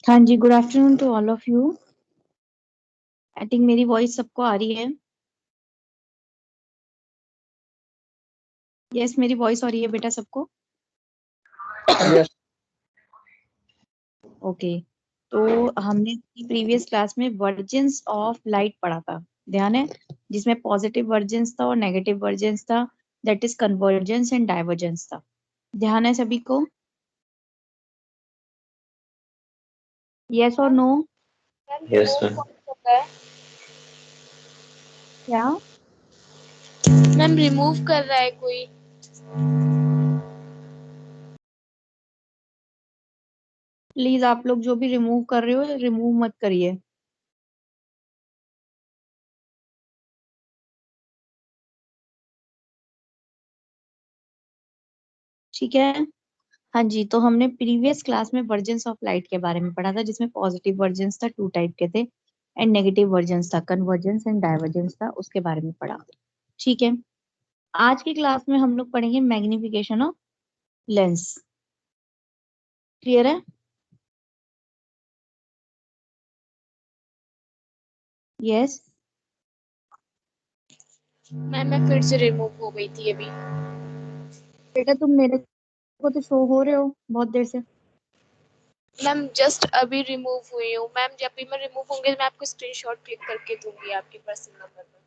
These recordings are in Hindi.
हाँ जी, good afternoon to all of you. I think मेरी वॉइस सबको आ रही है। यस, मेरी वॉइस आ रही है बेटा सबको। यस। ओके। तो हमने प्रीवियस क्लास में वर्जन्स ऑफ लाइट पढ़ा था, ध्यान है, जिसमें पॉजिटिव वर्जन्स था और नेगेटिव वर्जन्स था, that is convergence and divergence था। ध्यान है सभी को? यस और नो? Yes ma'am. क्या? मैम रिमूव कर रहा है कोई। प्लीज आप लोग जो भी रिमूव कर रहे हो रिमूव मत करिए। ठीक है। हाँ जी, तो हमने प्रीवियस क्लास में वर्जन्स ऑफ लाइट के बारे में पढ़ा था, जिसमें पॉजिटिव वर्जन्स था, टू टाइप के थे, एंड नेगेटिव वर्जन्स था, कन्वर्जेंस एंड डाइवर्जेंस था, उसके बारे में पढ़ा। ठीक है। आज की क्लास में हम लोग पढ़ेंगे मैग्निफिकेशन ऑफ लेंस। क्लियर है? यस। मैम मैं फिर से रिमूव हो गई थी अभी। बेटा तुम मेरे को तो शो हो रहे हो बहुत देर से। मैम जस्ट अभी रिमूव हुई हूँ मैम। जब भी मैं रिमूव होंगे मैं आपको स्क्रीनशॉट क्लिक करके दूंगी आपके पर्सनल नंबर पर।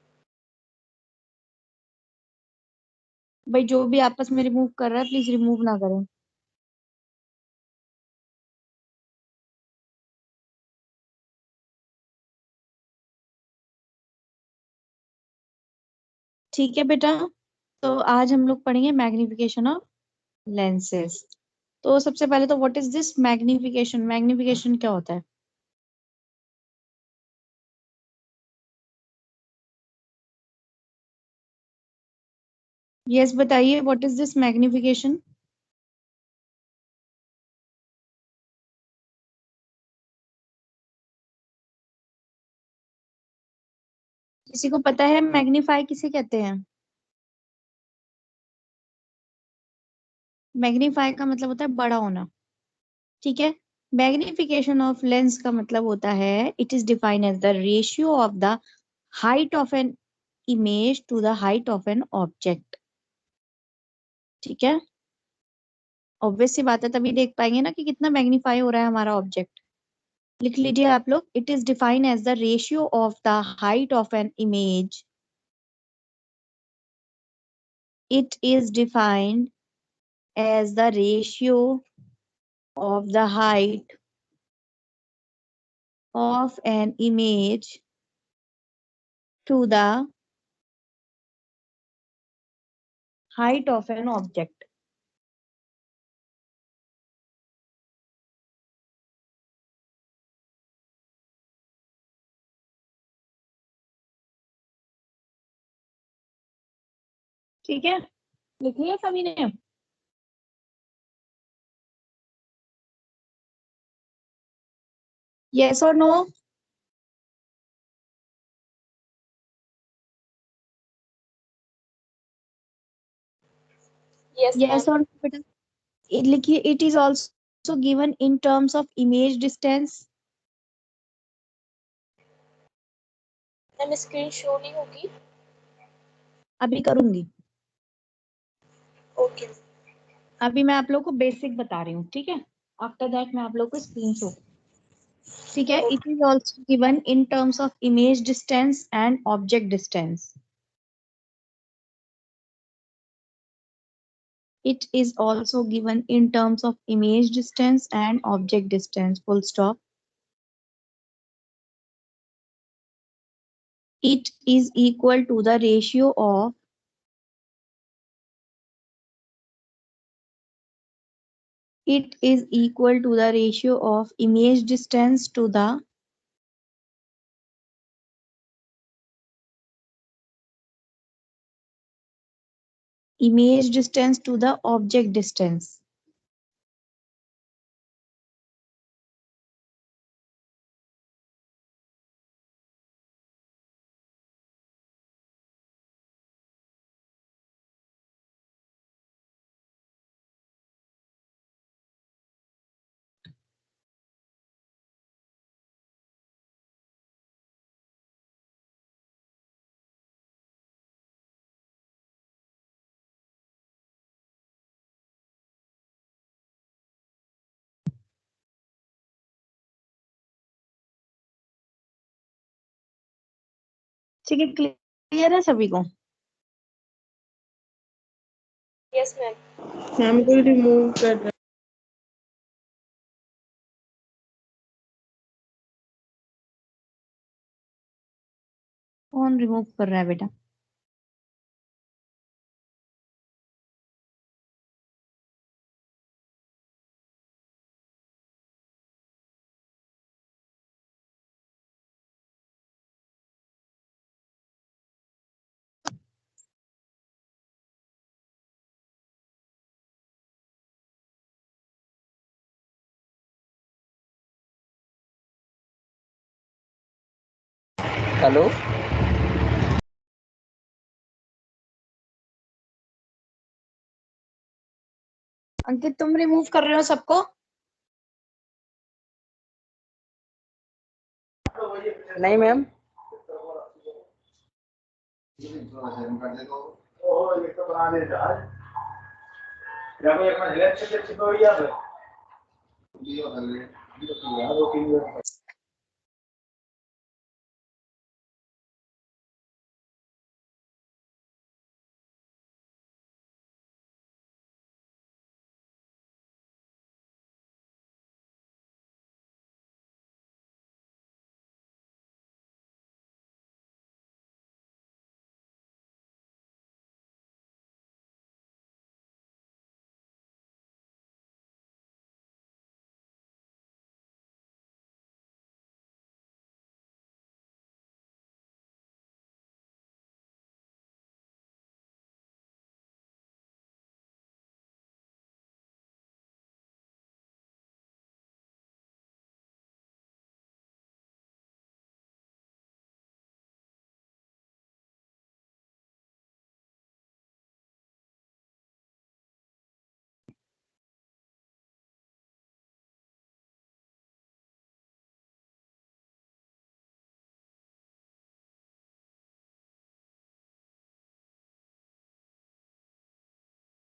भाई जो भी आपस में रिमूव कर रहा है प्लीज रिमूव ना करें। ठीक है बेटा। तो आज हम लोग पढ़ेंगे मैग्निफिकेशन ऑफ लेंसेज। तो सबसे पहले तो what is this magnification? Magnification क्या होता है? यस बताइए, व्हाट इज दिस मैग्निफिकेशन? किसी को पता है मैग्नीफाई किसे कहते हैं? मैग्नीफाई का मतलब होता है बड़ा होना। ठीक है। मैग्निफिकेशन ऑफ लेंस का मतलब होता है it is defined as the ratio of the height of an image to the height of an object. ठीक है। ऑब्वियस सी बात है, तभी देख पाएंगे ना कि कितना मैग्नीफाई हो रहा है हमारा ऑब्जेक्ट। लिख लीजिए आप लोग, it is defined as the ratio of the height of an image. It is defined as the ratio of the height of an image to the height of an object. ठीक है, लिख लिया सभी ने? यस और नो? Yes yes ma'am. और बेटा लिखिए, it is also given in terms of image distance. Ma'am screen show नहीं होगी। अभी करूंगी। ओके। अभी मैं आप लोग को बेसिक बता रही हूँ, ठीक है? आफ्टर दैट मैं आप लोग को स्क्रीन शो। ठीक है। It is also given in terms of image distance and object distance. It is also given in terms of image distance and object distance. Full stop. It is equal to the ratio of it is equal to the ratio of image distance to the object distance. ठीक है, क्लियर है सभी को? Yes ma'am. मैम को रिमूव कर रहा कौन रिमूव कर रहा है बेटा? हेलो। अंकित तुम रिमूव कर रहे हो सबको? नहीं मैम।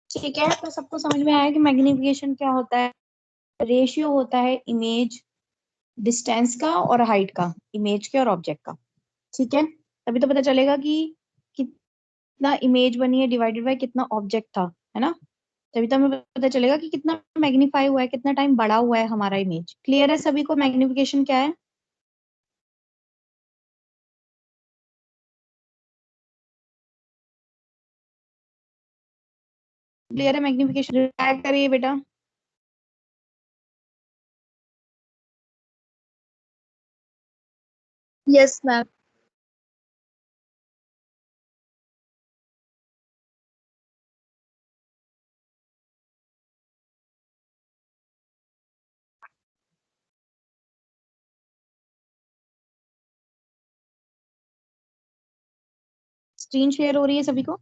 ठीक है, तो सबको समझ में आया कि मैग्निफिकेशन क्या होता है? रेशियो होता है इमेज डिस्टेंस का और हाइट का, इमेज के और ऑब्जेक्ट का। ठीक है, तभी तो पता चलेगा कि कितना इमेज बनी है डिवाइडेड बाय कितना ऑब्जेक्ट था, है ना? तभी तो हमें पता चलेगा कि कितना मैग्नीफाई हुआ है, कितना टाइम बढ़ा हुआ है हमारा इमेज। क्लियर है सभी को मैग्निफिकेशन क्या है? क्लियर है मैग्निफिकेशन? ट्राई करिए बेटा। Yes ma'am. स्क्रीन शेयर हो रही है सभी को?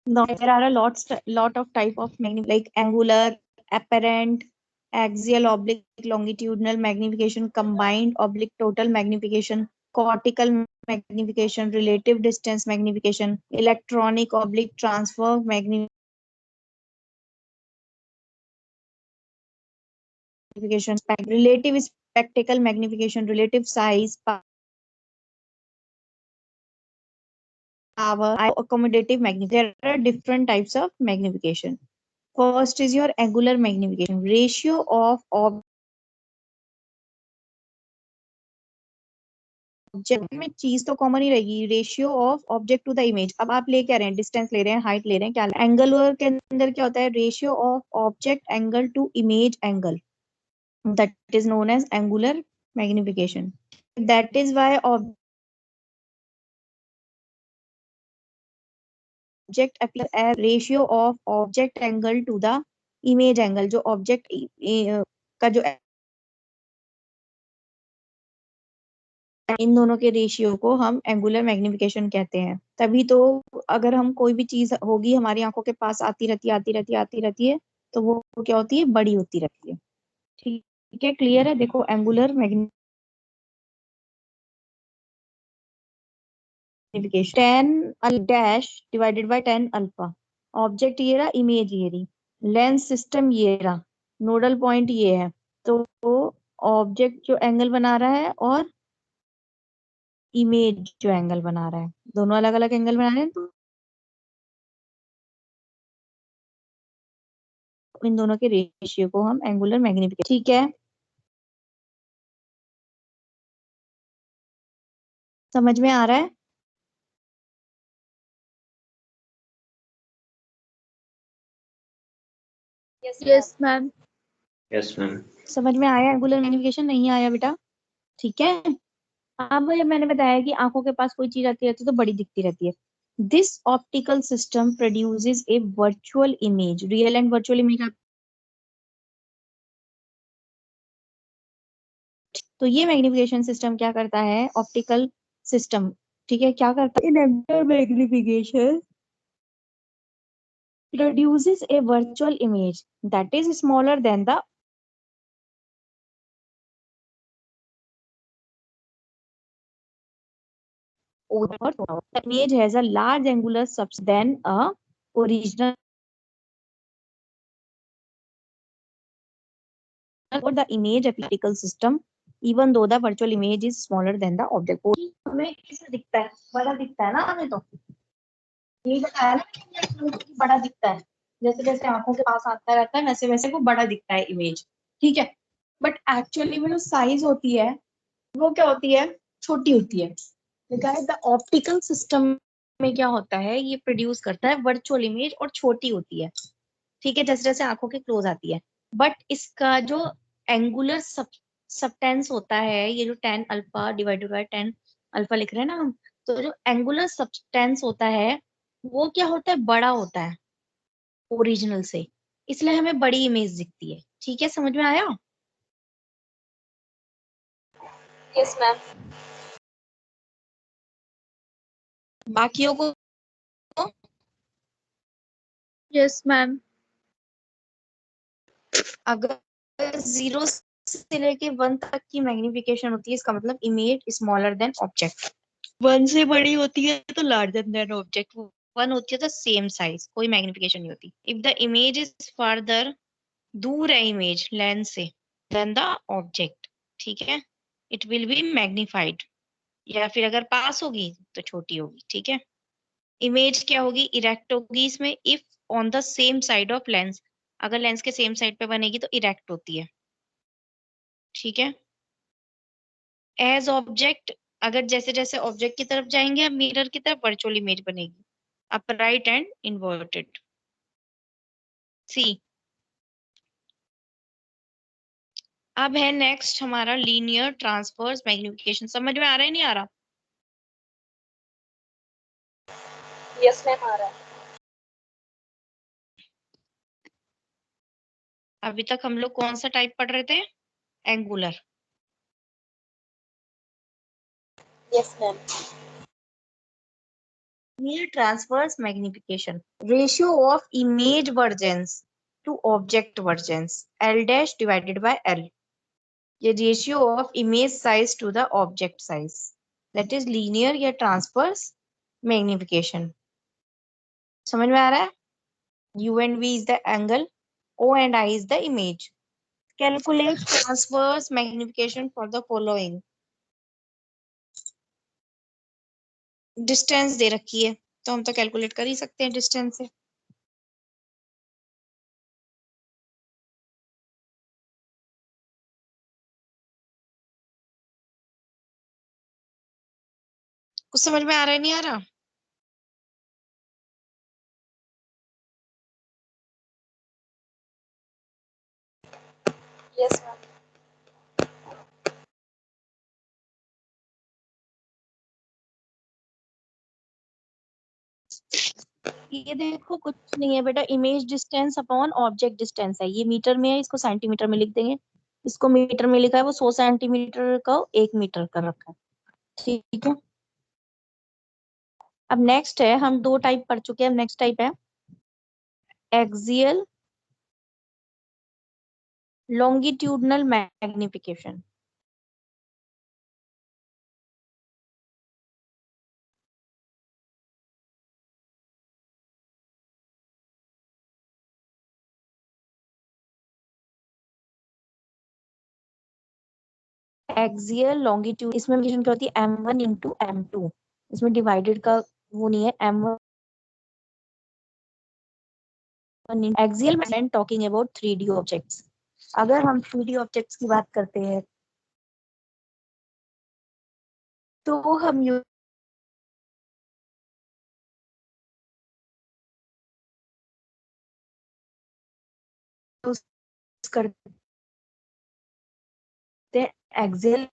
Now there are a lot of type of like angular, apparent, axial, oblique, longitudinal magnification, combined, oblique, total magnification, cortical magnification, relative distance magnification, electronic oblique transfer magnification, relative spectacle magnification, relative size, power, accommodative magnification. There are different types of magnification. First is your angular magnification, ratio of object में चीज तो कॉमन ही रहेगी, ratio of object to the image. अब आप ले क्या रहे हैं, डिस्टेंस ले रहे हैं, हाइट ले रहे हैं, क्या एंगल के अंदर क्या होता है, ratio of object angle to image angle, that is known as angular magnification. That is why object appear as ratio of object angle to the image angle. जो ऑब्जेक्ट का जो इन दोनों के रेशियो को हम एंगुलर मैग्निफिकेशन कहते हैं। तभी तो अगर हम कोई भी चीज होगी हमारी आंखों के पास आती रहती है आती रहती है आती रहती है, तो वो क्या होती है, बड़ी होती रहती है। ठीक है, क्लियर है? देखो angular magnification 10 dash divided by 10 alpha. Object ये रहा, इमेज ये रही। लेंस सिस्टम ये रहा, नोडल पॉइंट ये है, तो ऑब्जेक्ट जो एंगल बना रहा है और इमेज जो एंगल बना रहा है, दोनों अलग अलग एंगल बना रहे हैं, तो इन दोनों के रेशियो को हम एंगुलर मैग्निफिकेशन, ठीक है, समझ में आ रहा है? Yes ma'am. Yes, ma'am. समझ में आया एंगुलर मैग्निफिकेशन? नहीं आया बेटा? ठीक है। अब मैंने बताया कि आंखों के पास कोई चीज आती रहती है तो बड़ी दिखती रहती है। This optical system produces A virtual image, real and virtual image. तो ये मैग्निफिकेशन सिस्टम क्या करता है? ऑप्टिकल सिस्टम, ठीक है, क्या करता है? In angular magnification produces a virtual image that is smaller than the original. The image has a large angular substance than a original, or the image optical system even though the virtual image is smaller than the object. हमें कैसे दिखता है? बड़ा दिखता है ना हमें, तो ये बताया ना कि बड़ा दिखता है, जैसे जैसे आंखों के पास आता रहता है वैसे वैसे वो बड़ा दिखता है इमेज, ठीक है। बट एक्चुअली में जो साइज होती है वो क्या होती है? छोटी होती है। गाइस द ऑप्टिकल सिस्टम में क्या होता है, ये प्रोड्यूस करता है वर्चुअल इमेज और छोटी होती है, ठीक है, जैसे जैसे आंखों के क्लोज आती है। बट इसका जो एंगुलर सबटेंस होता है, ये जो tan alpha divided by tan alpha लिख रहे हैं ना हम, तो जो एंगुलर सबटेंस होता है वो क्या होता है? बड़ा होता है ओरिजिनल से, इसलिए हमें बड़ी इमेज दिखती है, ठीक है, समझ में आया? Yes ma'am. बाकियों को यस मैम। अगर 0 से लेके 1 तक की मैग्निफिकेशन होती है, इसका मतलब इमेज स्मॉलर देन ऑब्जेक्ट। 1 से बड़ी होती है तो लार्जर देन ऑब्जेक्ट, 1 होती है तो सेम साइज, कोई मैग्निफिकेशन नहीं होती। If the image is further, दूर है इमेज लेंस से, देन द ऑब्जेक्ट, ठीक है, इट विल बी मैग्निफाइड, या फिर अगर पास होगी तो छोटी होगी, ठीक है। इमेज क्या होगी? इरेक्ट होगी इसमें if on the same side of lens, अगर लेंस के सेम साइड पे बनेगी तो इरेक्ट होती है, ठीक है। एज ऑब्जेक्ट, अगर जैसे जैसे ऑब्जेक्ट की तरफ जाएंगे अब मिरर की तरफ, वर्चुअल इमेज बनेगी, अपराइट एंड इन्वर्टेड। सी, अब है नेक्स्ट हमारा लीनियर ट्रांसफर्स मैग्निफिकेशन। समझ में आ रहा है नहीं आ रहा? यस मैम आ रहा है। अभी तक हम लोग कौन सा टाइप पढ़ रहे थे? Angular. Yes ma'am. Linear transverse magnification, ratio of image versions to object versions, L dash divided by L, ये ratio of image size to the object size, that is linear या transverse magnification। समझ में आ रहा है? U and V is the angle, O and I is the image. Calculate transverse magnification for the following. Distance दे रखी है तो हम तो कैलकुलेट कर ही सकते हैं डिस्टेंस से। कुछ समझ में आ रहा है नहीं आ रहा? Yes ma'am. ये देखो कुछ नहीं है बेटा, image distance upon object distance है, ये मीटर में है, इसको सेंटीमीटर में लिख देंगे, इसको मीटर में लिखा है, वो 100 सेंटीमीटर का 1 मीटर कर रखा है, ठीक है। अब नेक्स्ट है, हम 2 टाइप पढ़ चुके हैं, नेक्स्ट टाइप है axial longitudinal magnification. Axial longitude, इसमें मैग्नीफिकेशन क्या होती है, m1 इंटू m2, इसमें डिवाइडेड का वो नहीं है, m1 एक्सियल में टॉकिंग अबाउट 3D ऑब्जेक्ट्स। अगर हम 3D ऑब्जेक्ट्स की बात करते हैं तो हम यूज करते हैं एक्सियल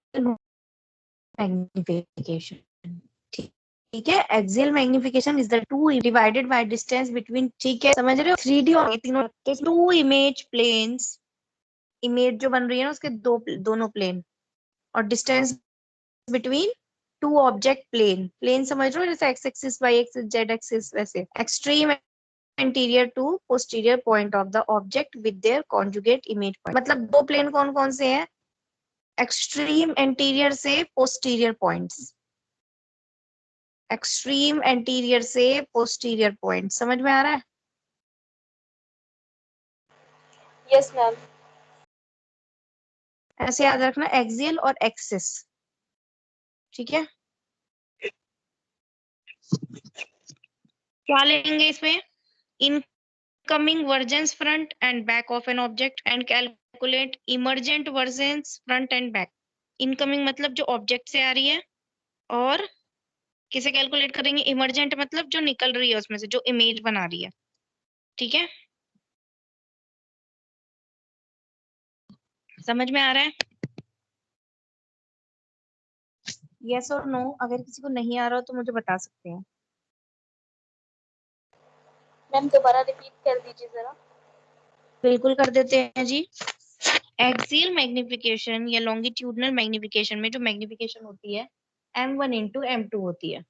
मैग्निफिकेशन। ठीक है, axial magnification is the two divided by distance between, ठीक है समझ रहे हो, 3D और तीनों टू इमेज प्लेन्स, इमेज जो बन रही है ना उसके दोनों प्लेन, और distance between two object plane, plane समझ रहे हो जैसे X axis Y axis Z axis, वैसे extreme interior to posterior point of the object with their conjugate image point. मतलब दो प्लेन कौन कौन से हैं, एक्सट्रीम एंटीरियर से पोस्टीरियर पॉइंट्स, एक्सट्रीम एंटीरियर से पोस्टीरियर पॉइंट, समझ में आ रहा है? Yes ma'am. ऐसे याद रखना, एक्सियल और एक्सिस, ठीक है। क्या लेंगे इसमें, incoming versions front and back of an object and calculate emergent versions front and back. Incoming मतलब जो ऑब्जेक्ट से आ रही है, और किसे कैलकुलेट करेंगे, इमर्जेंट मतलब जो निकल रही है उसमें से, जो इमेज बना रही है, ठीक है, समझ में आ रहा है? यस और नो, अगर किसी को नहीं आ रहा हो तो मुझे बता सकते हैं। मैम दोबारा रिपीट कर दीजिए जरा। बिल्कुल कर देते हैं जी। एक्सियल मैग्निफिकेशन या लॉन्गिट्यूडनल मैग्निफिकेशन में जो मैग्निफिकेशन होती है m1 इंटू m2 होती है,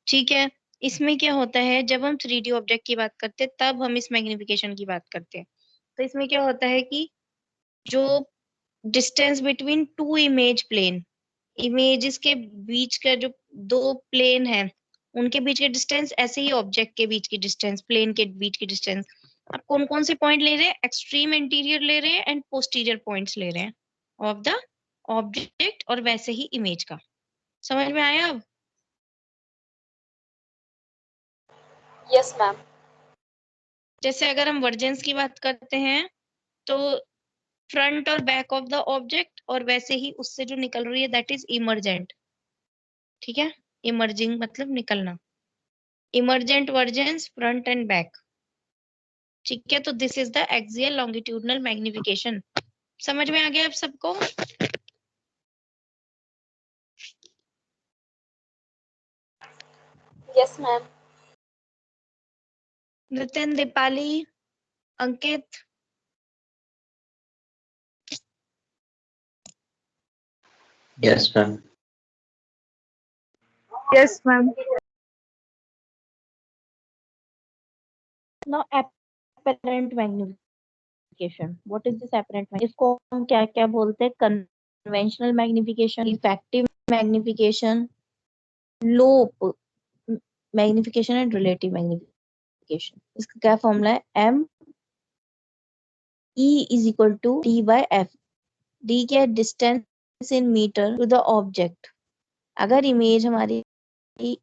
ठीक है। इसमें क्या होता है, जब हम 3D ऑब्जेक्ट की बात करते हैं तब हम इस मैग्निफिकेशन की बात करते हैं। तो इसमें क्या होता है कि जो distance between two image plane, images के बीच का जो दो प्लेन है उनके बीच के डिस्टेंस, ऐसे ही ऑब्जेक्ट के बीच की डिस्टेंस, प्लेन के बीच की डिस्टेंस, आप कौन कौन से पॉइंट ले रहे हैं, एक्सट्रीम इंटीरियर ले रहे हैं एंड पोस्टीरियर पॉइंट्स ले रहे हैं ऑफ द ऑब्जेक्ट, और वैसे ही इमेज का। समझ में आया अब? Yes ma'am. जैसे अगर हम वर्जेंस की बात करते हैं तो फ्रंट और बैक ऑफ द ऑब्जेक्ट, और वैसे ही उससे जो निकल रही है दैट इज इमर्जेंट, ठीक है। इमर्जिंग मतलब निकलना, emergent vergence front and back, ठीक है। तो this is the axial longitudinal magnification. समझ में आ गया अब सबको? Yes ma'am. Nitin, Deepali, Ankit, Yes, ma'am. Yes, ma'am. now apparent magnification, what is this apparent इसको हम क्या क्या बोलते हैं, conventional magnification, effective magnification, loupe magnification and relative magnification. इसका क्या फॉर्मूला है, M E is equal to D by F. D क्या है, distance in metre to the object. अगर इमेज हमारी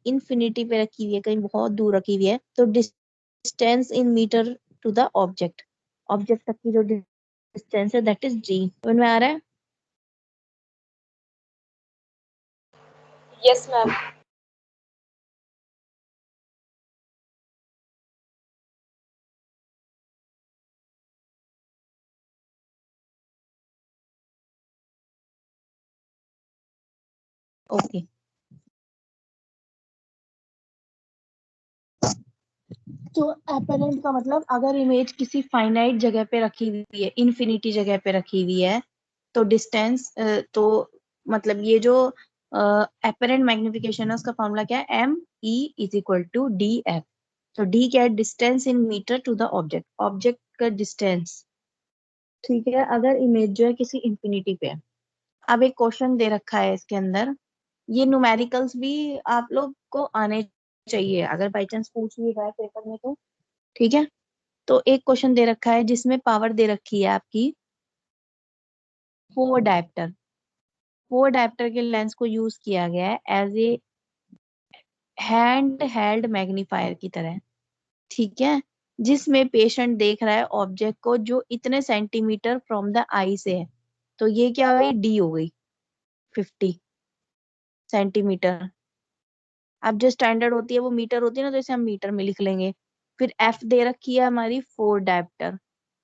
इंफिनिटी पे रखी हुई है, कहीं बहुत दूर रखी हुई है, तो distance in metre to the object, object तक की जो डिस्टेंस है दैट इज जी। समझ में आ रहा है? Yes ma'am. ओके। तो अपरेंट का मतलब, अगर इमेज किसी फाइनाइट जगह पे रखी हुई है, इन्फिनिटी जगह पे रखी हुई है, तो डिस्टेंस, तो मतलब ये जो अपरेंट मैग्निफिकेशन है उसका फॉर्मूला क्या है, M E is equal to D F. तो डी क्या है, distance in metre to the object, object का डिस्टेंस, ठीक है। अगर इमेज जो है किसी इंफिनिटी पे है, अब एक क्वेश्चन दे रखा है इसके अंदर, ये न्यूमेरिकल्स भी आप लोग को आने चाहिए, अगर बाई चांस पूछ लिए गए पेपर में तो, ठीक है। तो एक क्वेश्चन दे रखा है जिसमें पावर दे रखी है आपकी 4 डायप्टर, फोर डायप्टर के लेंस को यूज किया गया है as a hand held magnifier की तरह, ठीक है, जिसमें पेशेंट देख रहा है ऑब्जेक्ट को जो इतने सेंटीमीटर फ्रॉम द आई से है। तो ये क्या हुई, डी हो गई 50 सेंटीमीटर। अब जो स्टैंडर्ड होती है वो मीटर होती है ना, तो इसे हम मीटर में लिख लेंगे। फिर एफ दे रखी है हमारी फोर डायप्टर।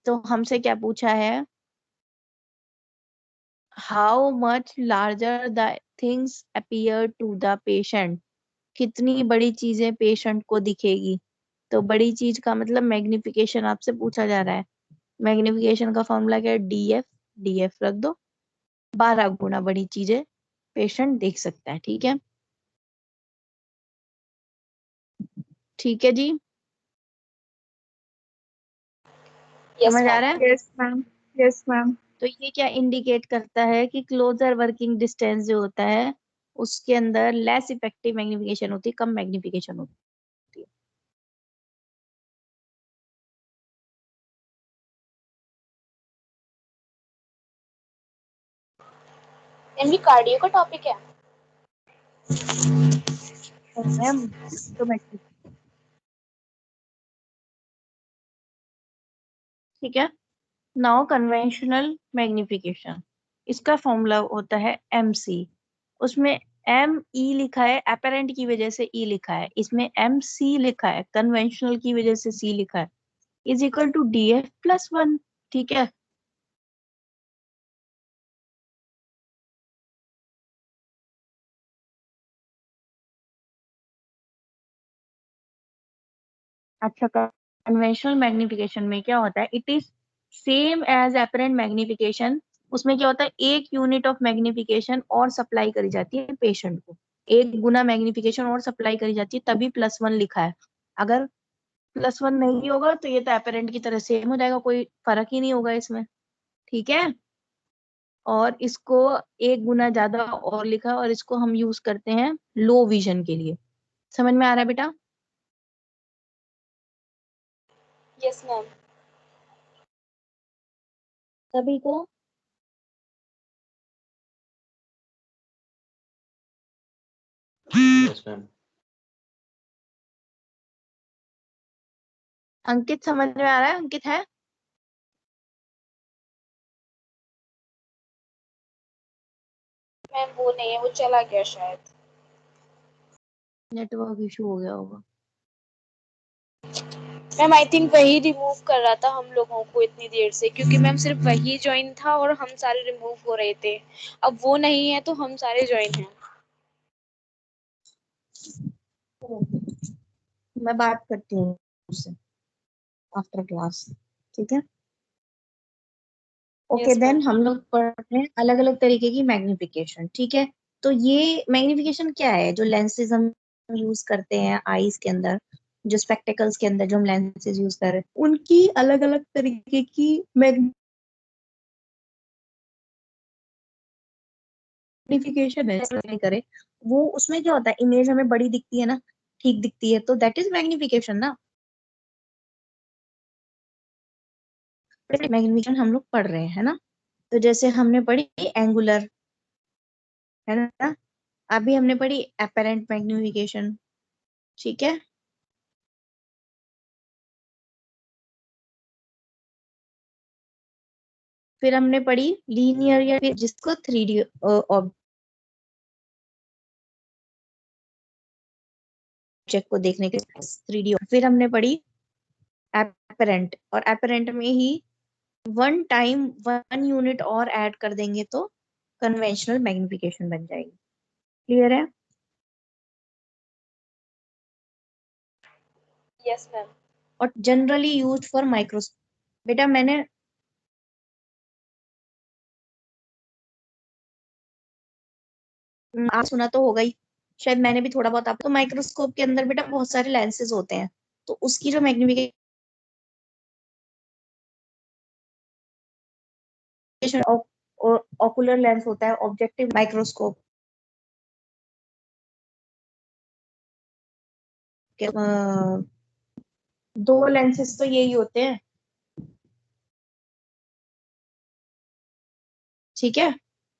तो हमसे क्या पूछा है, how much larger the things appear to the patient, कितनी बड़ी चीजें पेशेंट को दिखेगी। तो बड़ी चीज का मतलब मैग्निफिकेशन आपसे पूछा जा रहा है। मैग्निफिकेशन का फॉर्मूला क्या है, डीएफ, डीएफ रख दो। 12 गुना बड़ी चीजें पेशेंट देख सकता है, ठीक है। ठीक है जी, यस समझ आ मैम। रहा है। Yes ma'am. Yes ma'am. तो ये क्या इंडिकेट करता है कि क्लोजर वर्किंग डिस्टेंस जो होता है उसके अंदर लेस इफेक्टिव मैग्निफिकेशन होती है, कम मैग्निफिकेशन होती है। मैम ये कार्डियो का टॉपिक है। मैम ऑटोमेटिक, ठीक है। नाउ कन्वेंशनल मैग्निफिकेशन, इसका फॉर्मूला होता है एम सी। उसमें एम ई लिखा है, अपेरेंट की वजह से ई लिखा है, इसमें एम सी लिखा है, कन्वेंशनल की वजह से सी लिखा है, is equal to D F plus one, ठीक है। अच्छा, कन्वेंशनल मैग्निफिकेशन में क्या होता है, it is same as apparent magnification. उसमें क्या होता है, एक यूनिट ऑफ मैग्निफिकेशन और सप्लाई करी जाती है पेशेंट को, 1 गुना मैग्निफिकेशन और सप्लाई करी जाती है, तभी प्लस वन लिखा है। अगर प्लस वन नहीं होगा तो ये तो अपेरेंट की तरह सेम हो जाएगा, कोई फर्क ही नहीं होगा इसमें, ठीक है। और इसको 1 गुना ज्यादा और लिखा है, और इसको हम यूज करते हैं लो विजन के लिए। समझ में आ रहा है बेटा। Yes ma'am. सभी को Yes, ma'am. अंकित समझ में आ रहा है, अंकित है। मैम वो नहीं है, वो चला गया शायद। नेटवर्क इशू हो गया होगा। मैम आई थिंक वही रिमूव कर रहा था हम लोगों को इतनी देर से, क्योंकि मैम सिर्फ वही ज्वाइन था और हम सारे रिमूव हो रहे थे। अब वो नहीं है तो हम सारे ज्वाइन हैं। मैं बात करती हूँ उससे आफ्टर क्लास, ठीक है। Okay yes then ma'am. हम लोग पढ़ रहे हैं अलग अलग तरीके की मैग्निफिकेशन, ठीक है। तो ये मैग्निफिकेशन क्या है, जो लेंसेज हम यूज करते हैं आईज के अंदर, जो स्पेक्टिकल्स के अंदर जो हम लेंसेज यूज कर रहे हैं, उनकी अलग अलग तरीके की मैग्निफिकेशन है। नहीं करे वो, उसमें क्या होता है, इमेज हमें बड़ी दिखती है ना, ठीक दिखती है, तो दैट इज मैग्निफिकेशन ना। मैग्निफिकेशन हम लोग पढ़ रहे हैं ना। तो जैसे हमने पढ़ी एंगुलर, है ना, अभी हमने पढ़ी अपेरेंट मैग्निफिकेशन, ठीक है। फिर हमने पढ़ी लीनियर, या फिर जिसको 3D ऑब्जेक्ट को देखने के 3D। फिर हमने पढ़ी एपरेंट, और एपरेंट में ही 1 टाइम 1 यूनिट और ऐड कर देंगे तो कन्वेंशनल मैग्निफिकेशन बन जाएगी। क्लियर है। Yes ma'am. और जनरली यूज्ड फॉर माइक्रोस्कोप। बेटा मैंने आप सुना तो होगा ही, शायद मैंने भी थोड़ा बहुत। आपको माइक्रोस्कोप के अंदर बेटा बहुत सारे लेंसेज होते हैं, तो उसकी जो मैग्निफिकेशन ओकुलर लेंस होता है, ऑब्जेक्टिव माइक्रोस्कोप के 2 लेंसेज तो यही होते हैं, ठीक है।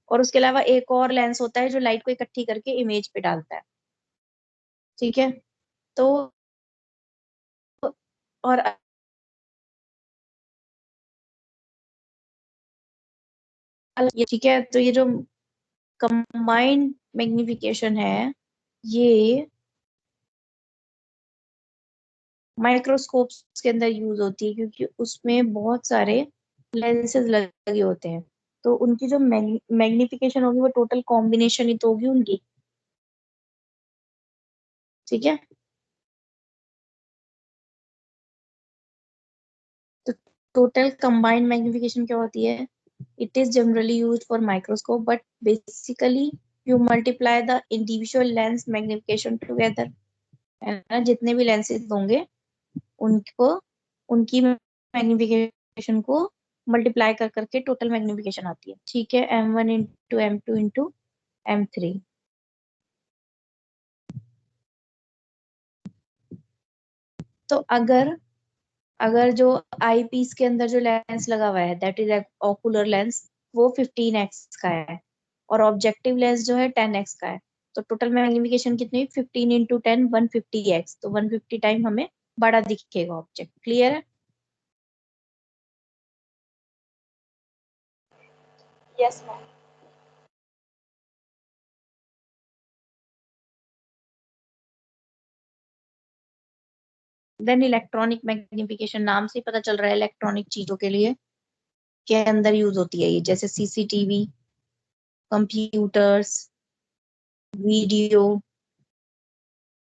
और उसके अलावा एक और लेंस होता है जो लाइट को इकट्ठी करके इमेज पे डालता है। ठीक है, तो और ये ठीक है, तो ये जो कंबाइंड मैग्निफिकेशन है ये माइक्रोस्कोप्स के अंदर यूज होती है, क्योंकि उसमें बहुत सारे लेंसेज लगे होते हैं, तो उनकी जो मैग्निफिकेशन होगी वो टोटल कॉम्बिनेशन ही तो होगी उनकी। ठीक है, तो टोटल कंबाइंड मैग्निफिकेशन क्या होती है? It is generally used for microscope, but basically you multiply the individual lens magnification together, है ना, जितने भी लेंसेज होंगे उनको, उनकी मैग्निफिकेशन को मल्टीप्लाई कर करके टोटल मैग्निफिकेशन आती है। ठीक है, M1 into M2 into M3। तो अगर अगर जो आई पीस के अंदर जो लेंस लगा हुआ है दैट इज ओकुलर लेंस, वो 15x का है, और ऑब्जेक्टिव लेंस जो है 10x का है, तो टोटल मैग्निफिकेशन कितनी? 15 इंटू 10 150x, तो 150 टाइम हमें बड़ा दिखेगा ऑब्जेक्ट। क्लियर है? Yes ma'am. Then electronic magnification, नाम से ही पता चल रहा है इलेक्ट्रॉनिक चीजों के लिए के अंदर यूज होती है ये, जैसे CCTV, computers, video,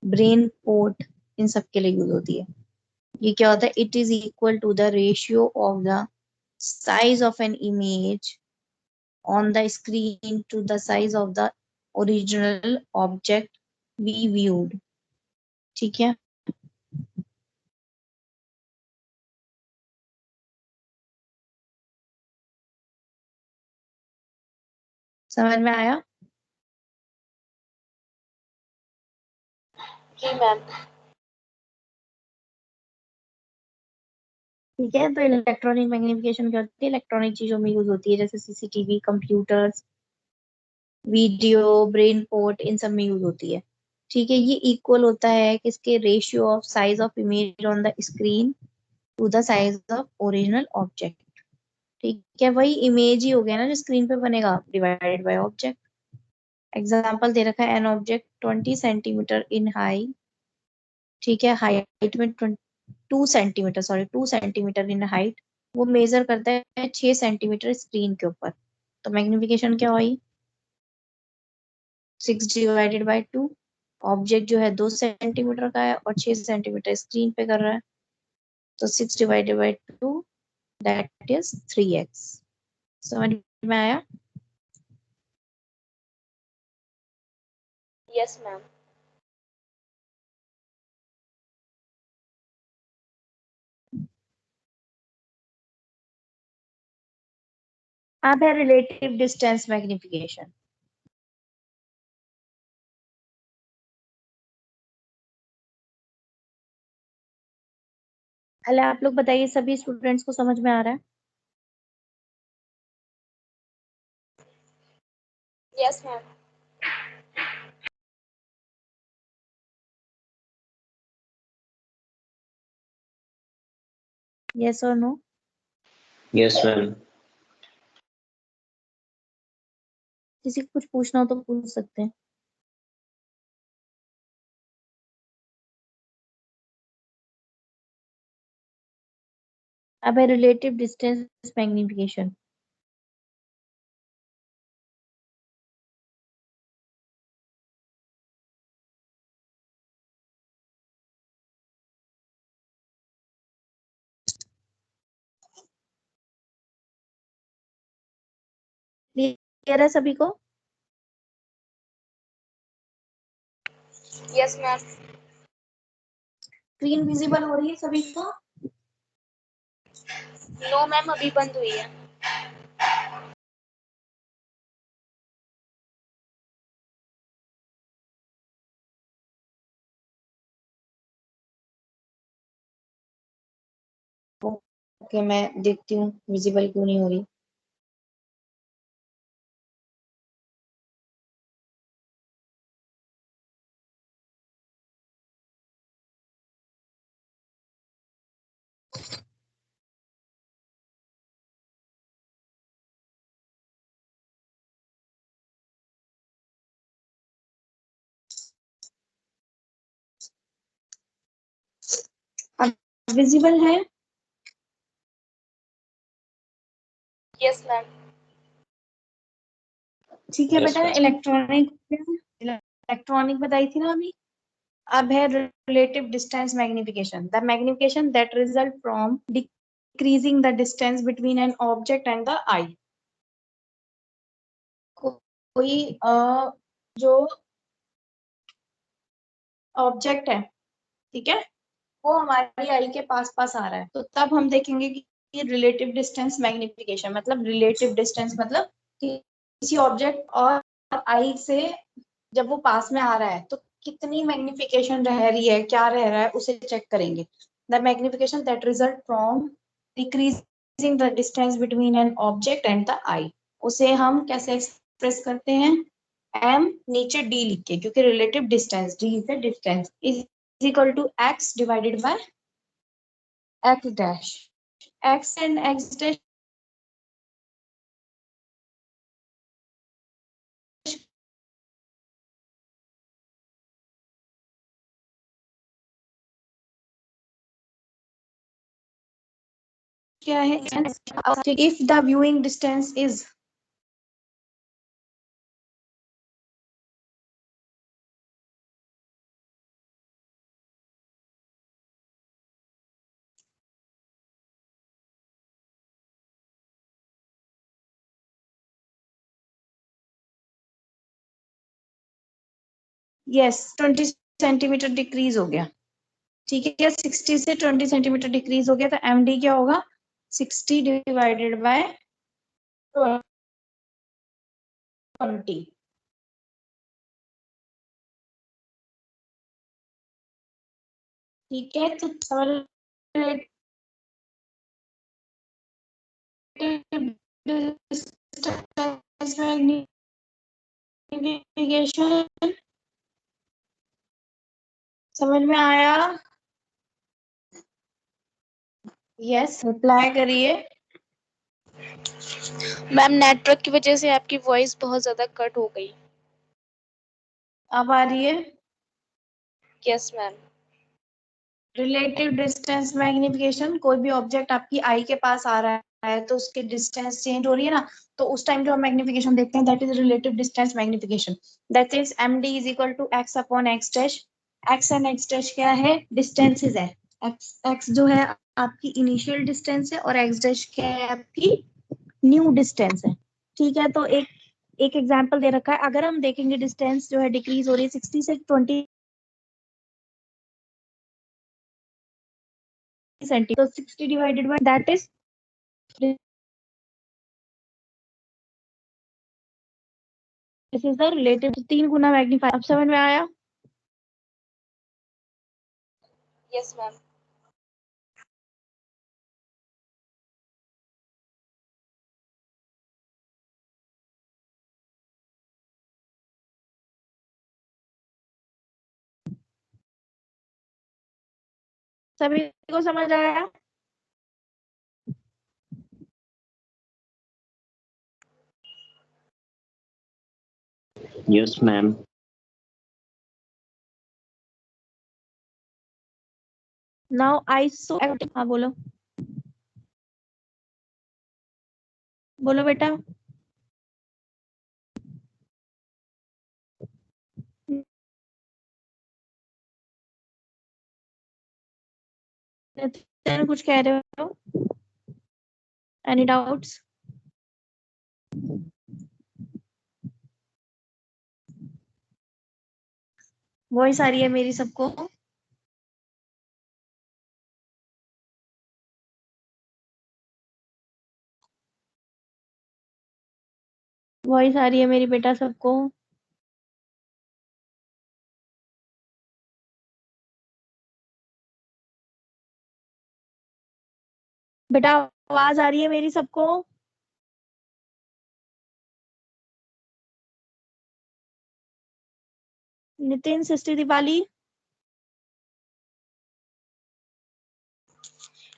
brain port, इन सब के लिए यूज होती है। ये क्या होता है? It is equal to the ratio of the size of an image on the screen to the size of the original object be viewed. ठीक है, समझ में आया? जी मैम। ठीक है, तो इलेक्ट्रॉनिक मैग्निफिकेशन क्या होती है? इलेक्ट्रॉनिक चीजों में यूज होती है, जैसे CCTV, computers, video, brain port, इन सब में यूज होती है। ठीक है, ये इक्वल होता है किसके? Ratio of size of image on the screen to the size of original object. ठीक है, वही इमेज ही हो गया ना जो स्क्रीन पे बनेगा, डिवाइडेड बाय ऑब्जेक्ट। एग्जाम्पल दे रखा है, an object 20 centimetre in high, ठीक है, हाइट में 2 centimetre, sorry 2 centimetre in height, वो मेजर करता है 6 सेंटीमीटर स्क्रीन के ऊपर, तो मैग्निफिकेशन क्या हुई? 6 डिवाइडेड बाय 2। ऑब्जेक्ट जो है 2 सेंटीमीटर का है और 6 सेंटीमीटर स्क्रीन पे कर रहा है, तो 6 divided by 2 that is 3x। समझ में आया? Yes ma'am. अब है रिलेटिव डिस्टेंस मैग्निफिकेशन। पहले आप लोग बताइए, सभी स्टूडेंट्स को समझ में आ रहा है? Yes ma'am. यस और नो? Yes, ma'am. किसी को कुछ पूछना हो तो पूछ सकते हैं। अब है रिलेटिव डिस्टेंस मैग्निफिकेशन। क्लियर है सभी को? Yes ma'am. स्क्रीन विजिबल हो रही है सभी को? नो मैम, अभी बंद हुई है। ओके, मैं देखती हूँ विजिबल क्यों नहीं हो रही। विजिबल है? Yes ma'am. ठीक है Yes, बेटा, ma'am. इलेक्ट्रॉनिक बताई थी ना अभी। अब है relative distance magnification, the magnification that result from decreasing the distance between an object and the eye. कोई जो ऑब्जेक्ट है, ठीक है, वो हमारी आई के पास पास आ रहा है, तो तब हम देखेंगे कि रिलेटिव डिस्टेंस मैग्निफिकेशन मतलब रिलेटिव डिस्टेंस मतलब कि किसी ऑब्जेक्ट और आई से जब वो पास में आ रहा है तो कितनी मैग्निफिकेशन रह रही है, क्या रह रहा है, उसे चेक करेंगे। The magnification that result from decreasing the distance between an object and the eye, उसे हम कैसे एक्सप्रेस करते हैं? एम नीचे डी लिख के, क्योंकि relative distance D is the distance, is equal to X divided by X dash. X and X dash क्या है? If the viewing distance is yes 20 centimetre decrease हो गया, ठीक है, 60 से 20 सेंटीमीटर डिक्रीज हो गया, तो एम डी क्या होगा? 60 डिवाइडेड बाय 20, ठीक है। तो मैग्निफिकेशन समझ में आया? यस, रिप्लाई करिए। मैम नेटवर्क की वजह से आपकी वॉइस बहुत ज्यादा कट हो गई। अब आ रही है? Yes ma'am. Relative distance magnification, कोई भी ऑब्जेक्ट आपकी आई के पास आ रहा है तो उसकी डिस्टेंस चेंज हो रही है ना, तो उस टाइम जो हम मैग्निफिकेशन देखते हैं that is relative distance magnification, that is M D is equal to X upon X dash. X and X dash क्या है? डिस्टेंसेस है। एक्स जो है आपकी इनिशियल डिस्टेंस है और एक्स डैश क्या है? आपकी न्यू डिस्टेंस है, ठीक है। तो एक एग्जांपल दे रखा है, अगर हम देखेंगे डिस्टेंस जो है डिक्रीज हो रही है 60 से 20 सेंटीमीटर, तो 60 divided by that is this is the relative, 3 Guna magnify. अब समझ में आया? Yes ma'am. सभी को समझ आया? Yes, ma'am. नाउ आइसो, हाँ बोलो, बोलो बेटा। नितिन कुछ कह रहे हो? Any doubts? वॉइस आ रही है मेरी सबको? वॉइस आ रही है मेरी बेटा सबको? बेटा आवाज आ रही है मेरी सबको? Nitin, sister Deepali?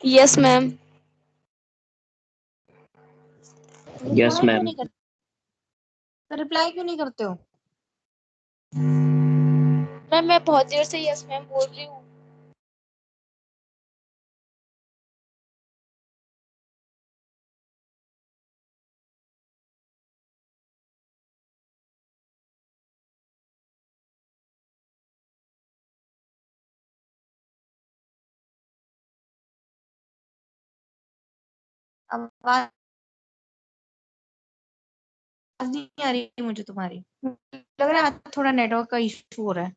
Yes ma'am. Yes, reply क्यों ma'am. नहीं करते? तो रिप्लाई क्यों नहीं करते हो? मैम मैं बहुत देर से यस मैम बोल रही हूँ। आवाज नहीं आ रही मुझे तुम्हारी, लग रहा है आज थोड़ा नेटवर्क का इशू हो रहा है।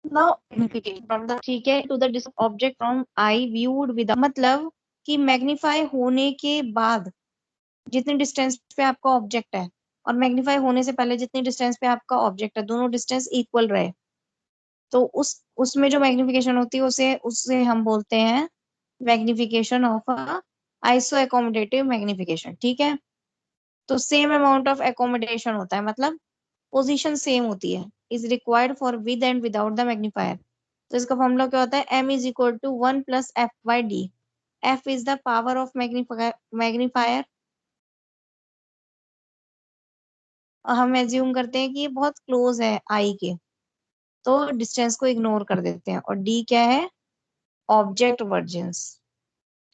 नाउ मैग्निफिकेशन फ्रॉम द, ठीक है, to the object from eye viewed with, मतलब कि मैग्नीफाई होने के बाद जितनी डिस्टेंस पे आपका ऑब्जेक्ट है और मैग्नीफाई होने से पहले जितनी डिस्टेंस पे आपका ऑब्जेक्ट है, दोनों डिस्टेंस इक्वल रहे, तो उसमें जो मैग्निफिकेशन होती है उसे उससे हम बोलते हैं magnification of iso accommodative magnification, ठीक है। तो सेम अमाउंट ऑफ एकोमोडेशन होता है, मतलब पोजीशन सेम होती है, is required for with and without the magnifier. तो इसका फॉर्मूला क्या होता है, m is equal to 1 + f/d। f is the power of magnifier, और हम एज्यूम करते हैं कि ये बहुत क्लोज है आई के, तो डिस्टेंस को इग्नोर कर देते हैं, और d क्या है, ऑब्जेक्ट वर्जेंस।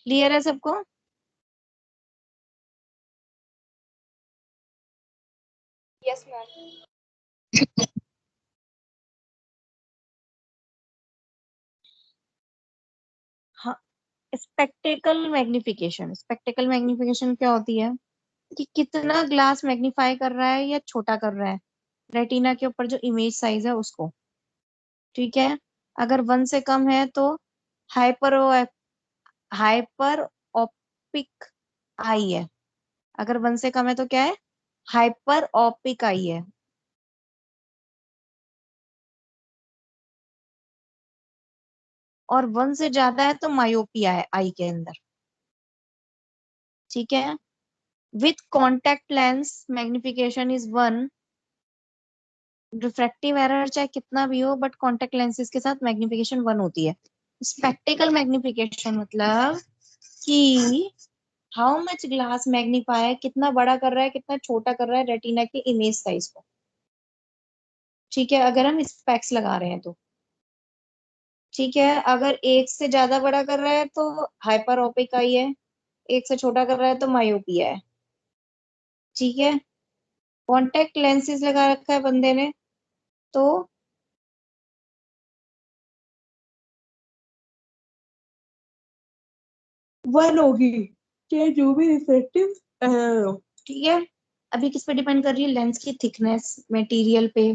क्लियर है सबको? Yes ma'am. हाँ, स्पेक्टेकल मैग्निफिकेशन, स्पेक्टेकल मैग्निफिकेशन क्या होती है कि कितना ग्लास मैग्नीफाई कर रहा है या छोटा कर रहा है रेटिना के ऊपर जो इमेज साइज है उसको, ठीक है। अगर 1 से कम है तो हाइपर हाइपर ओपिक आई है, अगर 1 से कम है तो क्या है, हाइपर ओपिक आई है, और 1 से ज्यादा है तो मायोपिया है आई के अंदर, ठीक है। With contact lens magnification is 1, refractive error चाहे कितना भी हो बट कॉन्टेक्ट लेंसेज के साथ मैग्निफिकेशन 1 होती है। स्पेक्टिकल मैग्निफिकेशन मतलब कि हाउ मच ग्लास मैग्नीफाई, कितना बड़ा कर रहा है कितना छोटा कर रहा है रेटिना की इमेज साइज को, ठीक है, अगर हम स्पेक्स लगा रहे हैं तो, ठीक है। अगर 1 से ज्यादा बड़ा कर रहा है तो हाइपर ओपिक आई है, 1 से छोटा कर रहा है तो मायोपिया है, ठीक है। कॉन्टेक्ट लेंसेज लगा रखा है बंदे ने, तो 1 होगी, चाहे जो भी रिफ्रैक्टिव एरर हो, ठीक है। अभी किस पे डिपेंड कर रही है, लेंस की थिकनेस, मटेरियल पे,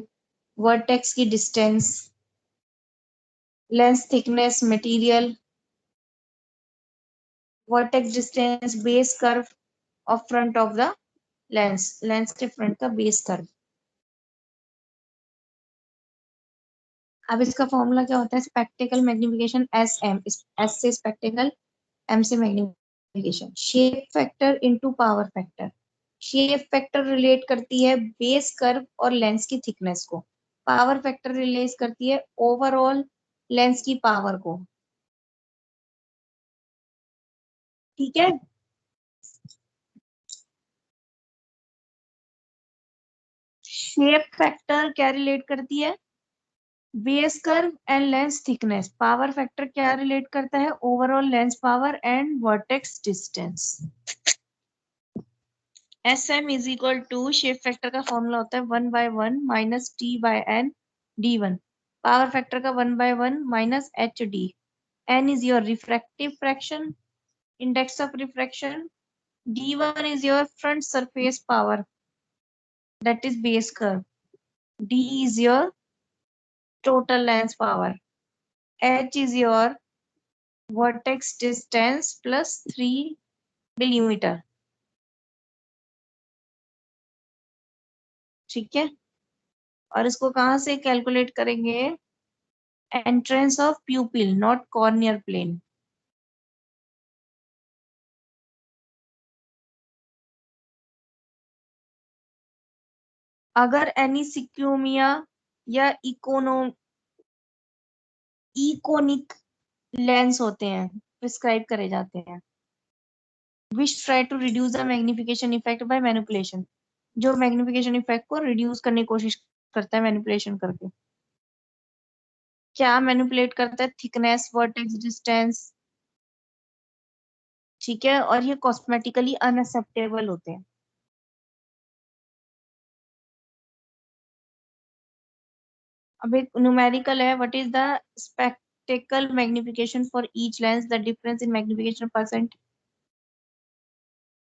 वर्टेक्स की distance, lens thickness, material, vertex distance, base curve of front of the lens, lens के फ्रंट का बेस कर्व। अब इसका फॉर्मूला क्या होता है, spectacle magnification S M, S से स्पेक्टिकल, एम से magnification, shape factor into power factor. Shape factor relate करती है बेस कर्व और लेंस की थिकनेस को, पावर फैक्टर रिलेट करती है ओवरऑल लेंस की पावर को, ठीक है। शेप फैक्टर क्या रिलेट करती है, base curve and lens thickness. Power factor क्या रिलेट करता है, overall lens power and vertex distance. S M is equal to, shape factor का फॉर्मूला होता है 1/1 minus t/n d1, power factor का 1/1 minus H D. n is your refractive fraction, index of refraction, d1 is your front surface power, that is base curve, d is your total lens power, h is your vertex distance plus 3 millimeter, ठीक है। और इसको कहाँ से कैलकुलेट करेंगे, entrance of pupil not corneal plane. अगर एनिसिक्यूमिया या इकोनिक लेंस होते हैं, प्रिस्क्राइब करे जाते हैं, which try to reduce the magnification effect by manipulation, जो मैग्निफिकेशन इफेक्ट को रिड्यूस करने की कोशिश करता है मैनिपुलेशन करके, क्या मैनिपुलेट करता है, थिकनेस, वर्टेक्स डिस्टेंस, ठीक है, और ये कॉस्मेटिकली अनएक्सेप्टेबल होते हैं। अब एक न्यूमेरिकल है, what is the spectacle magnification for each lens, the difference in magnification percent,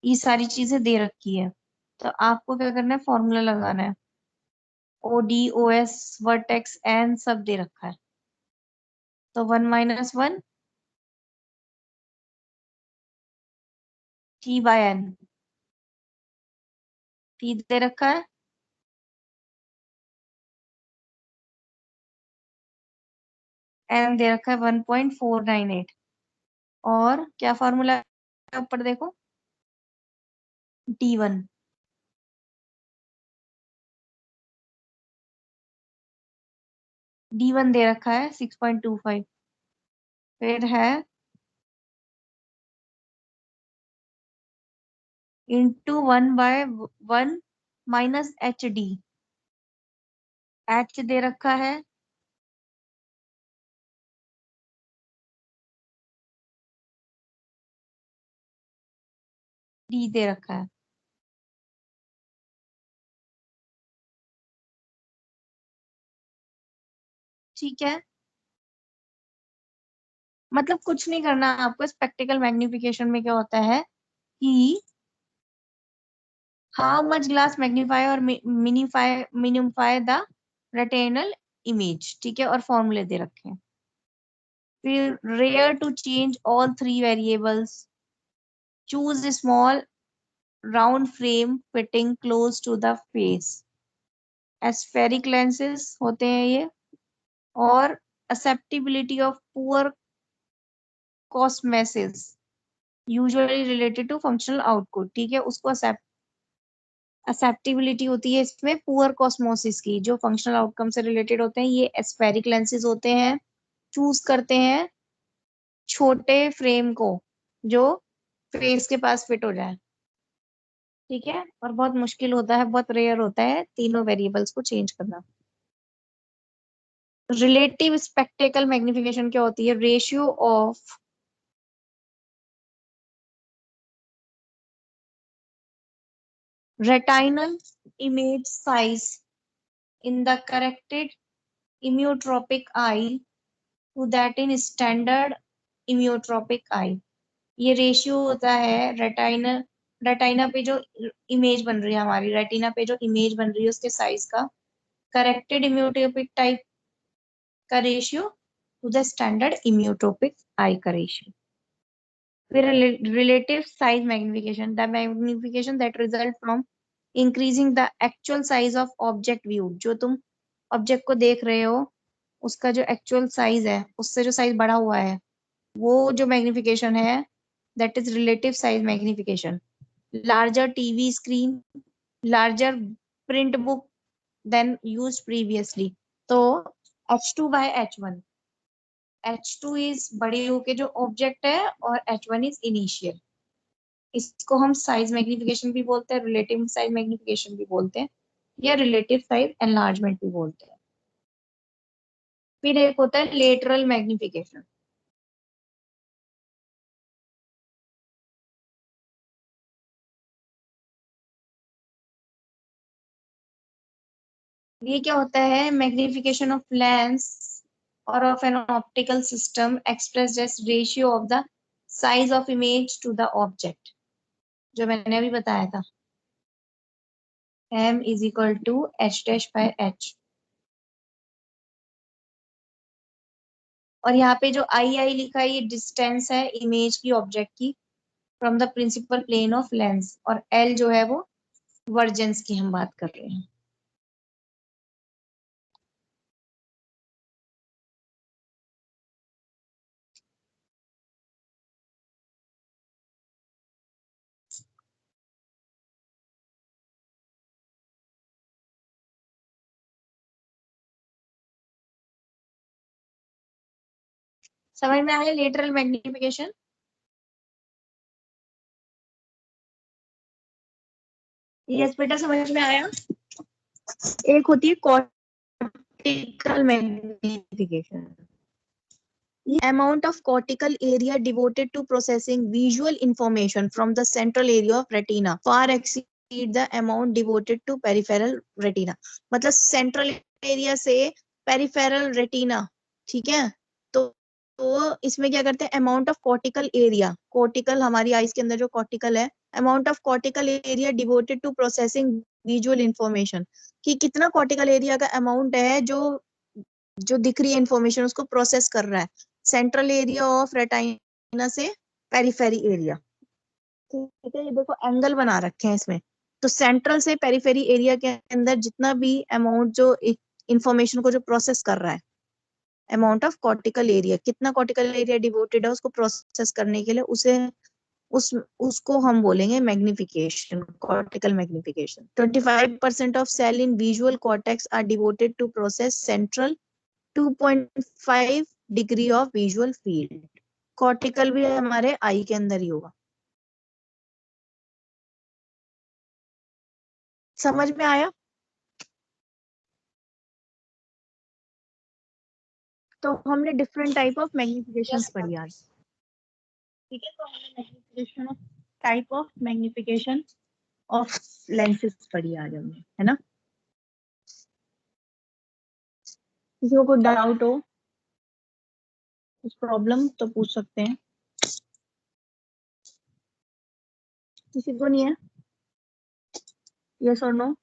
ये सारी चीजें दे रखी है। तो आपको क्या करना है, फॉर्मूला लगाना है। O D O S vertex N सब दे रखा है। तो 1 - 1 T/N, T दे रखा है, N दे रखा है 1.498, और क्या फॉर्मूला है ऊपर देखो, D1, D1 दे रखा है 6.25, फिर है इंटू 1/1 माइनस HD, H दे रखा है D दे रखा है। ठीक है, मतलब कुछ नहीं करना आपको। स्पेक्टिकल मैग्निफिकेशन में क्या होता है कि हाउ मच ग्लास मैग्नीफाई और मिनिफाई द रेटिनल इमेज, ठीक है, और फॉर्मूले दे रखे हैं। फिर rare to change all 3 variables, choose small round frame fitting close to the face, aspheric lenses होते हैं ये, और acceptability of poor cosmesis usually related to functional output, ठीक है, उसको एक्सेप्टेबिलिटी होती है इसमें पुअर कॉस्मोसिस की, जो फंक्शनल आउटकम से रिलेटेड होते हैं। ये एस्फेरिक लेंसेज होते हैं। चूज करते हैं छोटे फ्रेम को जो फेस के पास फिट हो जाए, ठीक है, और बहुत मुश्किल होता है, बहुत रेयर होता है तीनों वेरिएबल्स को चेंज करना। रिलेटिव स्पेक्टेकल मैग्निफिकेशन क्या होती है, ratio of retinal image size in the corrected amyotrophic eye to that in standard amyotrophic eye। ये रेशियो होता है रेटिना पे जो इमेज बन रही है, हमारी रेटिना पे जो इमेज बन रही है उसके साइज का, करेक्टेड इम्यूट्रोपिक टाइप का रेशियो टू द स्टैंडर्ड इम्यूट्रोपिक आई का रेशियो। फिर relative size magnification, the magnification that result from increasing the actual size of object view, जो तुम ऑब्जेक्ट को देख रहे हो उसका जो एक्चुअल साइज है उससे जो साइज बड़ा हुआ है, वो जो मैग्निफिकेशन है that is relative size magnification. Larger TV screen, larger print book than used previously. तो H2/H1, H2 इज बड़े यू के जो ऑब्जेक्ट है और H1 इज इनिशियल। इसको हम साइज मैग्निफिकेशन भी बोलते हैं, रिलेटिव साइज मैग्निफिकेशन भी बोलते हैं, या रिलेटिव साइज एनलार्जमेंट भी बोलते हैं। फिर एक होता है लेटरल मैग्निफिकेशन। ये क्या होता है, मैग्निफिकेशन ऑफ लेंस और of an optical system express as ratio of the size of image to the object, जो मैंने अभी बताया था, m is equal to H'/H। और यहाँ पे जो आई लिखा है ये डिस्टेंस है इमेज की, ऑब्जेक्ट की, from the principal plane of lens, और L जो है वो वर्जेंस की हम बात कर रहे हैं। समझ में आया लेटरल मैग्निफिकेशन? यस बेटा, समझ में आया। एक होती है cortical magnification, amount of cortical area devoted to processing visual information from the central area of retina far exceed the amount devoted to peripheral retina। मतलब सेंट्रल एरिया से पेरिफेरल रेटिना, ठीक है, तो तो इसमें क्या करते हैं, amount of cortical area, cortical हमारी आईज के अंदर जो कॉर्टिकल है, amount of cortical area devoted to processing visual information, कि कितना कॉर्टिकल एरिया का अमाउंट है जो जो दिख रही है इंफॉर्मेशन उसको प्रोसेस कर रहा है, सेंट्रल एरिया ऑफ रेटाइना से पेरिफेरी एरिया। ठीक है, ये देखो एंगल बना रखे हैं इसमें, तो सेंट्रल से पेरिफेरी एरिया के अंदर जितना भी अमाउंट जो इंफॉर्मेशन को जो प्रोसेस कर रहा है, अमाउंट ऑफ कॉर्टिकल एरिया, कितना कॉर्टिकल एरिया डिवोटेड है उसको प्रोसेस करने के लिए, उसे उसको हम बोलेंगे magnification, cortical magnification. 25% of cell in visual cortex are devoted to process central 2.5 degree of visual field. Cortical भी हमारे आई के अंदर ही होगा। समझ में आया? तो हमने डिफरेंट टाइप ऑफ मैग्निफिकेशन पढ़ी आज। ठीक है, तो हमने magnification of type of magnification of lenses पढ़ी आज हमने, है ना। किसी को कोई डाउट हो, कुछ प्रॉब्लम तो पूछ सकते हैं। किसी को नहीं है? यस और नो?